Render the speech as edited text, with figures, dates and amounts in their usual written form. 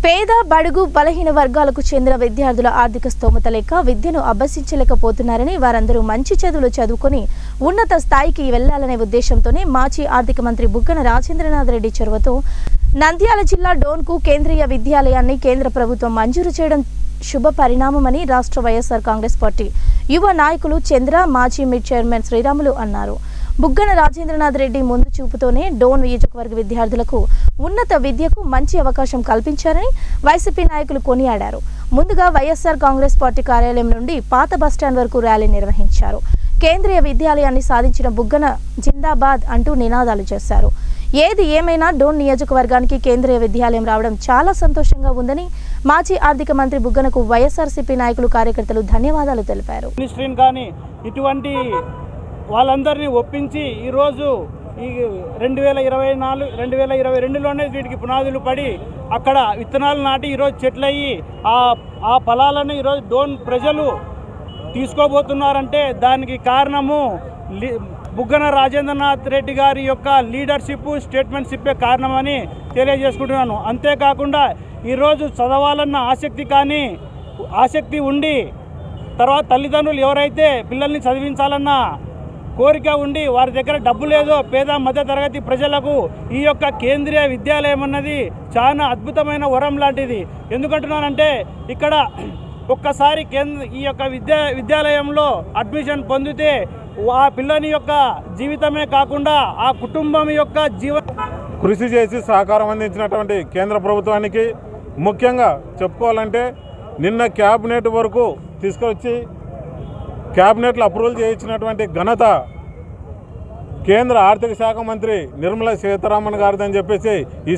పేద బడుగు బలహీన వర్గాలకు చెందిన విద్యార్థుల ఆర్థిక స్తోమత లేక విద్యను అభ్యసించలేకపోతున్నారని వారందరూ మంచి చదువులు చదువుకొని ఉన్నత స్థాయికి వెళ్లాలనే ఉద్దేశంతోనే మాజీ ఆర్థిక మంత్రి బుగ్గన రాజేంద్రనాథ్ రెడ్డి చొరవతో నంద్యాల జిల్లా డోన్కు కేంద్రీయ విద్యాలయాన్ని కేంద్ర ప్రభుత్వం మంజూరు చేయడం శుభ పరిణామమని రాష్ట్ర వైఎస్ఆర్ కాంగ్రెస్ పార్టీ యువ నాయకులు చంద్ర మాజీ మిడ్ చైర్మన్ శ్రీరాములు అన్నారు. బుగ్గన రాజేంద్రనాథ్ రెడ్డి ముందు చూపుతోనే డోన్ నియోజకవర్గ విద్యార్థులకు ఉన్నత విద్యకు మంచి అవకాశం కల్పించారని వైసీపీ నాయకులు కొనియాడారు. ముందుగా వైఎస్ఆర్ కాంగ్రెస్ పార్టీ కార్యాలయం నుండి పాత బస్టాండ్ వరకు ర్యాలీ నిర్వహించారు. కేంద్రీయ విద్యాలయాన్ని సాధించిన బుగ్గన జిందాబాద్ అంటూ నినాదాలు చేశారు. ఏది ఏమైనా డోన్ నియోజకవర్గానికి కేంద్రీయ విద్యాలయం రావడం చాలా సంతోషంగా ఉందని మాజీ ఆర్థిక మంత్రి బుగ్గనకు వైఎస్ఆర్సీపీ నాయకులు కార్యకర్తలు ధన్యవాదాలు తెలిపారు. ఇటువంటి వాళ్ళందరినీ ఒప్పించి ఈరోజు ఈ 2022లోనే వీటికి పునాదులు పడి అక్కడ విత్తనాలు నాటి ఈరోజు చెట్లయ్యి ఆ ఫలాలను ఈరోజు డోన్ ప్రజలు తీసుకోబోతున్నారంటే దానికి కారణము బుగ్గన రాజేంద్రనాథ్ రెడ్డి గారి యొక్క లీడర్షిప్ స్టేట్మెంట్షిప్పే కారణమని తెలియజేసుకుంటున్నాను. అంతేకాకుండా ఈరోజు చదవాలన్న ఆసక్తి ఉండి తర్వాత తల్లిదండ్రులు ఎవరైతే పిల్లల్ని చదివించాలన్న కోరిక ఉండి వారి దగ్గర డబ్బు లేదో పేద మధ్య తరగతి ప్రజలకు ఈ యొక్క కేంద్రీయ విద్యాలయం అన్నది చాలా అద్భుతమైన వరం లాంటిది. ఎందుకంటున్నానంటే ఇక్కడ ఒక్కసారి ఈ యొక్క విద్యాలయంలో అడ్మిషన్ పొందితే ఆ పిల్లని యొక్క జీవితమే కాకుండా ఆ కుటుంబం యొక్క కృషి చేసి సహకారం అందించినటువంటి కేంద్ర ప్రభుత్వానికి ముఖ్యంగా చెప్పుకోవాలంటే నిన్న క్యాబినెట్ వరకు తీసుకొచ్చి క్యాబినెట్లో అప్రూవల్ చేయించినటువంటి ఘనత కేంద్ర ఆర్థిక శాఖ మంత్రి నిర్మలా సీతారామన్ గారిదని చెప్పేసి ఈ